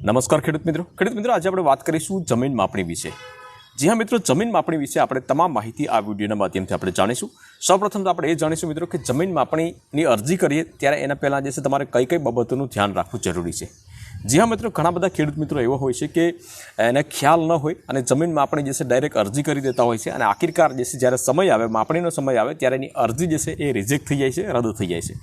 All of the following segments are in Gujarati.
નમસ્કાર ખેડૂત મિત્રો આજે આપણે વાત કરીશું જમીન માપણી વિશે। જી હા મિત્રો, જમીન માપણી વિશે આપણે તમામ માહિતી આ વિડીયોના માધ્યમથી આપણે જાણીશું। સૌપ્રથમ તો આપણે એ જાણીશું મિત્રો કે જમીન માપણીની અરજી કરીએ ત્યારે એના પહેલાં જે છે તમારે કઈ કઈ બાબતોનું ધ્યાન રાખવું જરૂરી છે। જી હા મિત્રો, ઘણા બધા ખેડૂત મિત્રો એવા હોય છે કે એને ખ્યાલ ન હોય અને જમીન માપણી જે છે ડાયરેક્ટ અરજી કરી દેતા હોય છે અને આખિરકાર જે છે જ્યારે સમય આવે, માપણીનો સમય આવે ત્યારે એની અરજી જે છે એ રિજેક્ટ થઈ જાય છે, રદ થઈ જાય છે।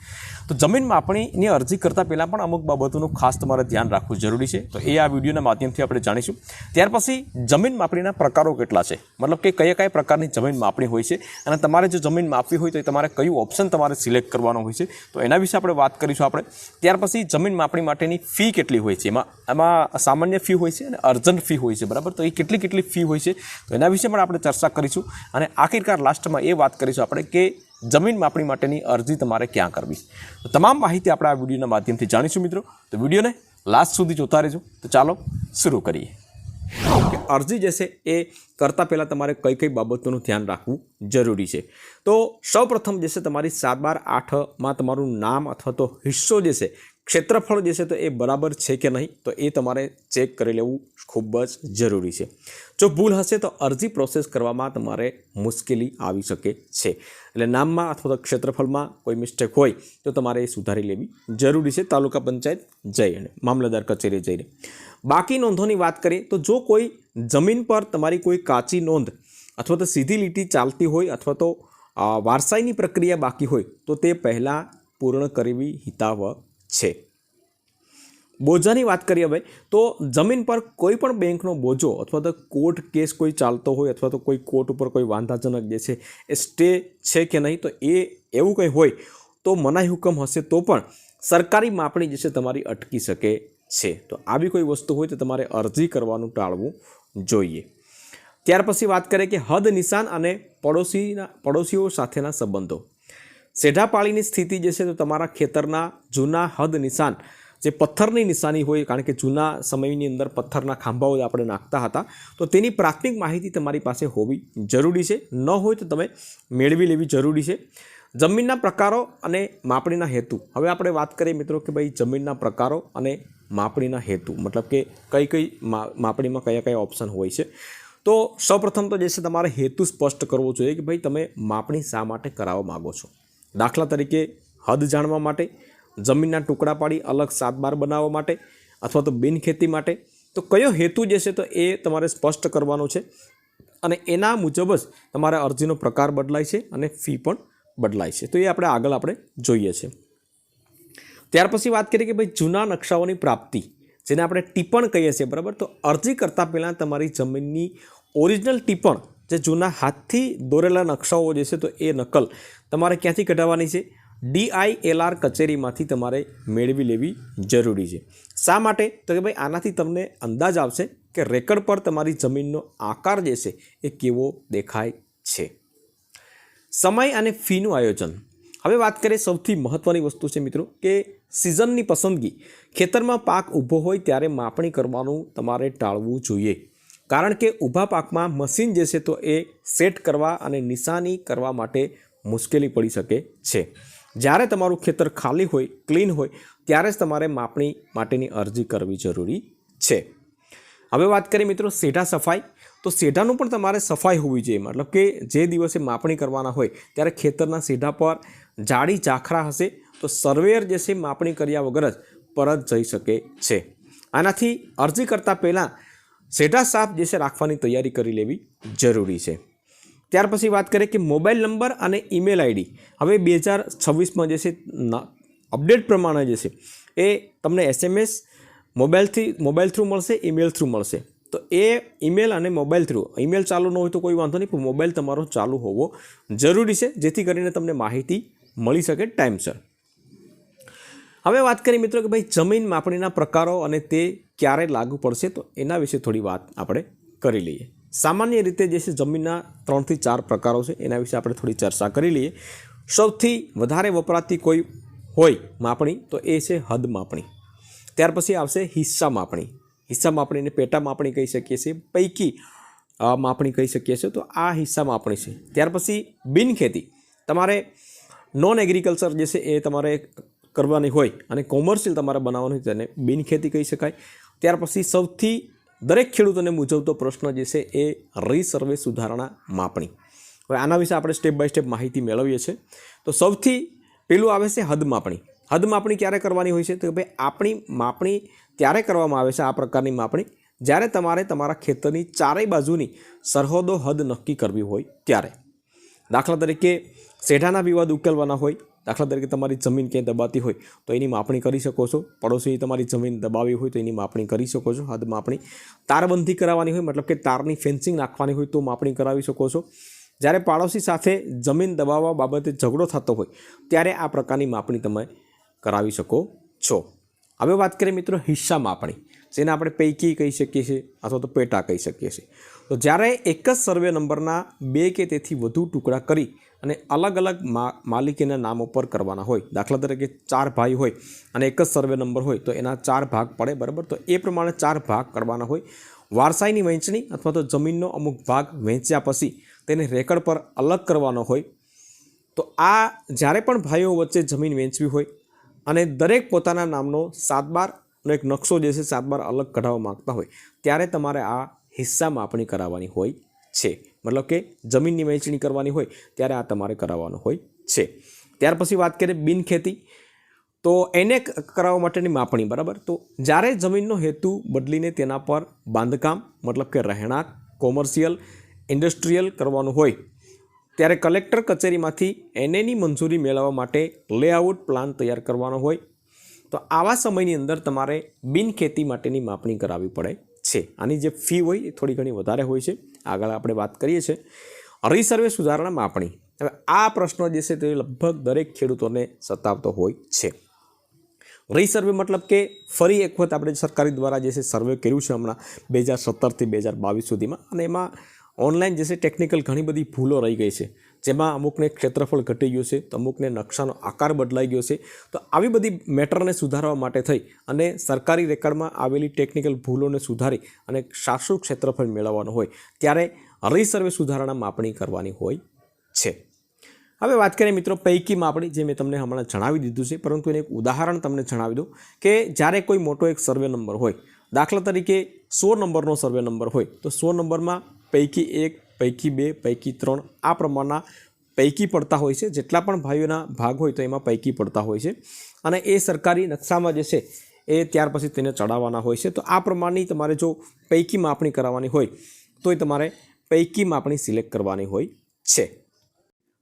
તો જમીન માપણીની અરજી કરતાં પહેલાં પણ અમુક બાબતોનું ખાસ તમારે ધ્યાન રાખવું જરૂરી છે, તો એ આ વિડીયોના માધ્યમથી આપણે જાણીશું। ત્યાર પછી જમીન માપણીના પ્રકારો કેટલા છે, મતલબ કે કયા પ્રકારની જમીન માપણી હોય છે અને તમારે જો જમીન માપવી હોય તો તમારે કયું ઓપ્શન તમારે સિલેક્ટ કરવાનો હોય છે, તો એના વિશે આપણે વાત કરીશું આપણે। ત્યાર પછી જમીન માપણી માટેની ફી કેટલી હોય છે, એમાં સામાન્ય ફી હોય છે અને અર્જન્ટ ફી હોય છે, બરાબર। તો એ કેટલી ફી હોય છે તો એના વિશે પણ આપણે ચર્ચા કરીશું અને આખિરકાર લાસ્ટમાં એ વાત કરીશું આપણે કે જમીન માપણી માટેની અરજી તમારે ક્યાં કરવી। તો તમામ માહિતી આપણે આ વિડીયોના માધ્યમથી જાણીશું મિત્રો, તો વિડીયોને લાસ્ટ સુધી જોતા રહેજો। તો ચાલો શરૂ કરીએ કે અરજી જે છે એ કરતાં પહેલાં તમારે કઈ બાબતોનું ધ્યાન રાખવું જરૂરી છે। તો સૌપ્રથમ જે છે તમારી 7/12 તમારું નામ અથવા તો હિસ્સો જે છે, ક્ષેત્રફળ જે છે તો એ બરાબર છે કે નહીં, તો એ તમારે ચેક કરી લેવું ખૂબ જ જરૂરી છે। જો ભૂલ હશે તો અરજી પ્રોસેસ કરવામાં તમારે મુશ્કેલી આવી શકે છે, એટલે નામમાં અથવા તો ક્ષેત્રફળમાં કોઈ મિસ્ટેક હોય તો તમારે એ સુધારી લેવી જરૂરી છે, તાલુકા પંચાયત જઈને, મામલતદાર કચેરી જઈને। બાકી નોંધોની વાત કરીએ તો જો કોઈ જમીન પર તમારી કોઈ કાચી નોંધ અથવા તો સીધી લીટી ચાલતી હોય અથવા તો વારસાઈની પ્રક્રિયા બાકી હોય તો તે પહેલાં પૂર્ણ કરવી હિતાવહ છે। બોજાની વાત કરીએ હવે તો જમીન પર કોઈ પણ બેંકનો બોજો અથવા તો કોર્ટ કેસ કોઈ ચાલતો હોય અથવા તો કોઈ કોર્ટ ઉપર કોઈ વાંધાજનક જે છે એ સ્ટે છે કે નહીં, તો એ એવું કંઈ હોય તો મનાઈ હુકમ હશે તો પણ સરકારી માપણી જે છે તમારી અટકી શકે છે। તો આવી કોઈ વસ્તુ હોય તો તમારે અરજી કરવાનું ટાળવું જોઈએ। ત્યાર પછી વાત કરીએ કે હદ નિશાન અને પડોશીઓ સાથેના સંબંધો। સેઢાપાળીની સ્થિતિ જે છે તો તમારા ખેતરના જૂના હદ નિશાન, જે પથ્થરની નિશાની હોય, કારણ કે જૂના સમયની અંદર પથ્થરના ખાંભાઓ આપણે નાખતા હતા, તો તેની પ્રાથમિક માહિતી તમારી પાસે હોવી જરૂરી છે, ન હોય તો તમે મેળવી લેવી જરૂરી છે। જમીનના પ્રકારો અને માપણીના હેતુ। હવે આપણે વાત કરીએ મિત્રો કે ભાઈ જમીનના પ્રકારો અને માપણીના હેતુ, મતલબ કે કઈ માપણીમાં કયા ઓપ્શન હોય છે। તો સૌપ્રથમ તો જે છે તમારે હેતુ સ્પષ્ટ કરવો જોઈએ કે ભાઈ તમે માપણી શા માટે કરાવવા માગો છો। દાખલા તરીકે હદ જાણવા માટે, જમીનના ટુકડા પાડી અલગ 7/12 બનાવવા માટે અથવા તો બિનખેતી માટે। તો કયો હેતુ જે છે તો એ તમારે સ્પષ્ટ કરવાનો છે અને એના મુજબ જ તમારે અરજીનો પ્રકાર બદલાય છે અને ફી પણ બદલાય છે, તો એ આપણે આગળ જોઈએ છે। ત્યાર પછી વાત કરીએ કે ભાઈ જૂના નકશાઓની પ્રાપ્તિ, જેને આપણે ટિપ્પણ કહીએ છીએ, બરાબર। તો અરજી કરતાં પહેલાં તમારી જમીનની ઓરિજિનલ ટિપ્પણ, જે જૂના હાથથી દોરેલા નકશાઓ જે છે તો એ નકલ તમારે ક્યાંથી કઢાવવાની છે? DILR કચેરીમાંથી તમારે મેળવી લેવી જરૂરી છે। શા માટે? તો કે ભાઈ આનાથી તમને અંદાજ આવશે કે રેકર્ડ પર તમારી જમીનનો આકાર જે છે એ કેવો દેખાય છે। સમય અને ફીનું આયોજન। હવે વાત કરીએ સૌથી મહત્ત્વની વસ્તુ છે મિત્રો કે સિઝનની પસંદગી। ખેતરમાં પાક ઊભો હોય ત્યારે માપણી કરવાનું તમારે ટાળવું જોઈએ, કારણ કે ઊભા પાકમાં મશીન જે છે તો એ સેટ કરવા અને નિશાની કરવા માટે મુશ્કેલી પડી શકે છે। જ્યારે તમારું ખેતર ખાલી હોય, ક્લીન હોય, ત્યારે જ તમારે માપણી માટેની અરજી કરવી જરૂરી છે। હવે વાત કરીએ મિત્રો સેઢા સફાઈ। તો સેઢાનું પણ તમારે સફાઈ હોવી જોઈએ, મતલબ કે જે દિવસે માપણી કરવાના હોય ત્યારે ખેતરના સેઢા પર જાડી ઝાખરા હશે તો સર્વેયર જે છે માપણી કર્યા વગર જ પરત જઈ શકે છે। આનાથી અરજી કરતાં પહેલાં સેઢા સાફ જે છે રાખવાની તૈયારી કરી લેવી જરૂરી છે। ત્યાર પછી વાત કરીએ કે મોબાઈલ નંબર અને ઈમેલ આઈડી। હવે 2026માં જે છે અપડેટ પ્રમાણે જે છે એ તમને SMS મોબાઈલ થ્રુ મળશે, ઈમેલ થ્રુ મળશે। તો એ ઈમેલ અને મોબાઈલ થ્રુ, ઈમેલ ચાલુ ન હોય તો કોઈ વાંધો નહીં, પણ મોબાઈલ તમારો ચાલુ હોવો જરૂરી છે, જેથી કરીને તમને માહિતી મળી શકે ટાઈમસર। હવે વાત કરીએ મિત્રો કે ભાઈ જમીન માપણીના પ્રકારો અને તે ક્યારે લાગુ પડશે, તો એના વિશે થોડી વાત આપણે કરી લઈએ। સામાન્ય રીતે જે છે જમીનના 3 થી 4 પ્રકારો છે, એના વિશે આપણે થોડી ચર્ચા કરી લઈએ। સૌથી વધારે વપરાતી કોઈ હોય માપણી તો એ છે હદ માપણી। ત્યાર પછી આવશે હિસ્સા માપણી। હિસ્સા માપણીને પેટા માપણી કહી શકીએ છીએ, પૈકી માપણી કહી શકીએ છીએ, તો આ હિસ્સા માપણી છે। ત્યાર પછી બિનખેતી, તમારે નોન એગ્રીકલ્ચર જે છે એ તમારે કરવાની હોય અને કોમર્શિયલ તમારે બનાવવાની હોય તેને બિનખેતી કહી શકાય। ત્યાર પછી સૌથી દરેક ખેડૂતોને મૂંઝવતો પ્રશ્ન જે છે એ રીસર્વે સુધારણા માપણી. હવે આના વિશે આપણે સ્ટેપ બાય સ્ટેપ માહિતી મેળવીએ છીએ. તો સૌથી પેલું આવે છે હદ માપણી. હદ માપણી ક્યારે કરવાની હોય છે? તો ભાઈ આપણી માપણી ત્યારે કરવામાં આવે છે આ પ્રકારની માપણી જ્યારે તમારે તમારા ખેતરની ચારેય બાજુની સરહદો હદ નક્કી કરવી હોય ત્યારે. દાખલા તરીકે શેઢાના વિવાદ ઉકેલવાના હોય, દાખલા તરીકે તમારી જમીન ક્યાંય દબાતી હોય તો એની માપણી કરી શકો છો. પડોશી તમારી જમીન દબાવી હોય તો એની માપણી કરી શકો છો, હદ માપણી. તારબંધી કરાવવાની હોય, મતલબ કે તારની ફેન્સિંગ નાખવાની હોય તો માપણી કરાવી શકો છો. જ્યારે પાડોશી સાથે જમીન દબાવવા બાબતે ઝઘડો થતો હોય ત્યારે આ પ્રકારની માપણી તમે કરાવી શકો છો. હવે વાત કરીએ મિત્રો હિસ્સા માપણી, જેને આપણે પૈકી કહી શકીએ છીએ અથવા તો પેટા કહી શકીએ છીએ. તો જ્યારે એક જ સર્વે નંબરના 2 કે તેથી વધુ ટુકડા કરી અને અલગ અલગ માલિકીના નામો પર કરવાના હોય, દાખલા તરીકે 4 ભાઈ હોય અને એક જ સર્વે નંબર હોય તો એના 4 ભાગ પડે, બરાબર. તો એ પ્રમાણે 4 ભાગ કરવાના હોય. વારસાઈની વહેંચણી અથવા તો જમીનનો અમુક ભાગ વહેંચ્યા પછી તેને રેકર્ડ પર અલગ કરવાનો હોય. તો આ જ્યારે પણ ભાઈઓ વચ્ચે જમીન વહેંચવી હોય અને દરેક પોતાના નામનો 7/12નો એક નકશો જે છે 7/12 અલગ કઢાવવા માગતા હોય ત્યારે તમારે આ હિસ્સા માપણી કરાવવાની હોય છે. મતલબ કે જમીનની વહેંચણી કરવાની હોય ત્યારે આ તમારે કરાવવાનું હોય છે. ત્યાર પછી વાત કરીએ બિનખેતી, તો એને કરાવવા માટેની માપણી, બરાબર. તો જ્યારે જમીનનો હેતુ બદલીને તેના પર બાંધકામ મતલબ કે રહેણાંક, કોમર્શિયલ, ઇન્ડસ્ટ્રીયલ કરવાનું હોય ત્યારે કલેક્ટર કચેરીમાંથી એની મંજૂરી મેળવવા માટે લેઆઉટ પ્લાન તૈયાર કરવાનો હોય. તો આવા સમયની અંદર તમારે બિનખેતી માટેની માપણી કરાવવી પડે છે. આની જે ફી હોય એ થોડી ઘણી વધારે હોય છે. આગળ આપણે વાત કરીએ છીએ રીસર્વે સુધારણા માપણી. હવે આ પ્રશ્ન જે છે તે લગભગ દરેક ખેડૂતોને સતાવતો હોય છે. રીસર્વે મતલબ કે ફરી એક વખત આપણે સરકારી દ્વારા જે છે સર્વે કર્યું છે હમણાં 2017થી 2022 સુધીમાં, અને એમાં ઓનલાઈન જે છે ટેકનિકલ ઘણી બધી ભૂલો રહી ગઈ છે. જેમાં અમુકને ક્ષેત્રફળ ઘટી ગયું છે, તો અમુકને નકશાનો આકાર બદલાઈ ગયો છે. તો આવી બધી મેટરને સુધારવા માટે થઈ અને સરકારી રેકર્ડમાં આવેલી ટેકનિકલ ભૂલોને સુધારી અને સાચું ક્ષેત્રફળ મેળવવાનું હોય ત્યારે રીસર્વે સુધારણા માપણી કરવાની હોય છે. હવે વાત કરીએ મિત્રો પૈકી માપણી, જે મેં તમને હમણાં જણાવી દીધું છે, પરંતુ એને એક ઉદાહરણ તમને જણાવી દઉં કે જ્યારે કોઈ મોટો એક સર્વે નંબર હોય, દાખલા તરીકે 100 નંબરનો સર્વે નંબર હોય તો 100 નંબરમાં પૈકી 1, પૈકી 2, પૈકી 3 આ પ્રમાણના પૈકી પડતા હોય છે. જેટલા પણ ભાઈઓના ભાગ હોય તો એમાં પૈકી પડતા હોય છે અને એ સરકારી નકશામાં જે છે એ ત્યાર પછી તેને ચડાવવાના હોય છે. તો આ પ્રમાણની તમારે જો પૈકી માપણી કરાવવાની હોય તો એ તમારે પૈકી માપણી સિલેક્ટ કરવાની હોય છે.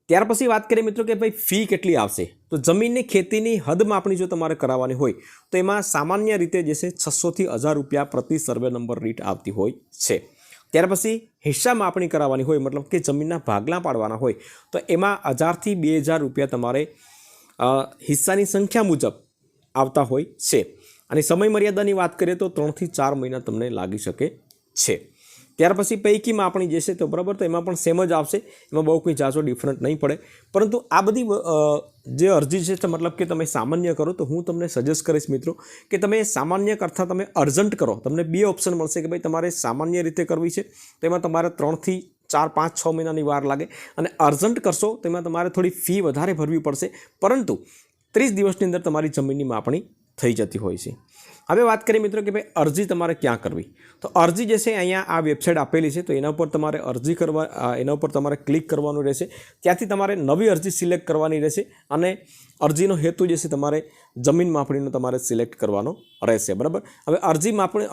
ત્યાર પછી વાત કરીએ મિત્રો કે ભાઈ ફી કેટલી આવશે. તો જમીનની ખેતીની હદ માપણી જો તમારે કરાવવાની હોય તો એમાં સામાન્ય રીતે જે છે 600 થી 1000 રૂપિયા પ્રતિ સર્વે નંબર રીટ આવતી હોય છે. ત્યાર પછી હિસ્સા માપણી કરાવવાની હોય, મતલબ કે જમીનના ભાગલા પાડવાના હોય તો એમાં 1000 થી 2000 રૂપિયા તમારે હિસ્સાની સંખ્યા મુજબ આવતા હોય છે. અને સમય મર્યાદાની વાત કરીએ તો 3 થી 4 મહિના તમને લાગી શકે છે. ત્યાર પછી પૈકી માપણી જે છે તો બરાબર, તો એમાં પણ સેમ જ આવશે, એમાં બહુ કંઈ ઝાઝો ડિફરન્ટ નહીં પડે. પરંતુ આ બધી જે અરજી છે મતલબ કે તમે સામાન્ય કરો તો હું તમને સજેસ્ટ કરીશ મિત્રો કે તમે સામાન્ય કરતાં તમે અર્જન્ટ કરો. તમને 2 ઓપ્શન મળશે કે ભાઈ તમારે સામાન્ય રીતે કરવી છે તો એમાં તમારે 3 થી 4, 5, 6 મહિનાની વાર લાગે, અને અર્જન્ટ કરશો તો એમાં તમારે થોડી ફી વધારે ભરવી પડશે, પરંતુ 30 દિવસની અંદર તમારી જમીનની માપણી થઈ જતી હોય છે. હવે વાત કરીએ મિત્રો કે ભાઈ અરજી તમારે ક્યાં કરવી. તો અરજી જે છે અહીંયા આ વેબસાઇટ આપેલી છે, તો એના ઉપર તમારે અરજી કરવા, એના ઉપર તમારે ક્લિક કરવાનું રહેશે. ત્યાંથી તમારે નવી અરજી સિલેક્ટ કરવાની રહેશે અને અરજીનો હેતુ જે છે તમારે જમીન માપણીનો તમારે સિલેક્ટ કરવાનો રહેશે, બરાબર. હવે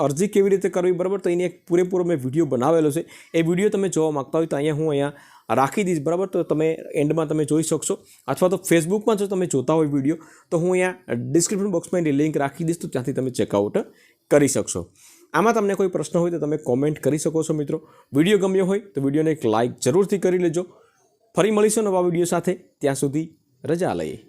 અરજી કેવી રીતે કરવી, બરાબર, તો એની એક પૂરેપૂરો મેં વિડીયો બનાવેલો છે. એ વિડીયો તમે જોવા માગતા હોય તો અહીંયા રાખી દઈશ, બરાબર. તો તમે એન્ડમાં તમે જોઈ શકશો, અથવા તો ફેસબુકમાં જો તમે જોતા હોય વિડીયો તો હું અહીંયા ડિસ્ક્રિપ્શન બોક્સમાં એની લિંક રાખી દઈશ, તો ત્યાંથી તમે ચેકઆઉટ કરી શકશો. આમાં તમને કોઈ પ્રશ્ન હોય તો તમે કોમેન્ટ કરી શકો છો મિત્રો. વિડીયો ગમ્યો હોય તો વિડીયોને એક લાઇક જરૂરથી કરી લેજો. ફરી મળીશું નવા વિડીયો સાથે, ત્યાં સુધી રજા લઈએ.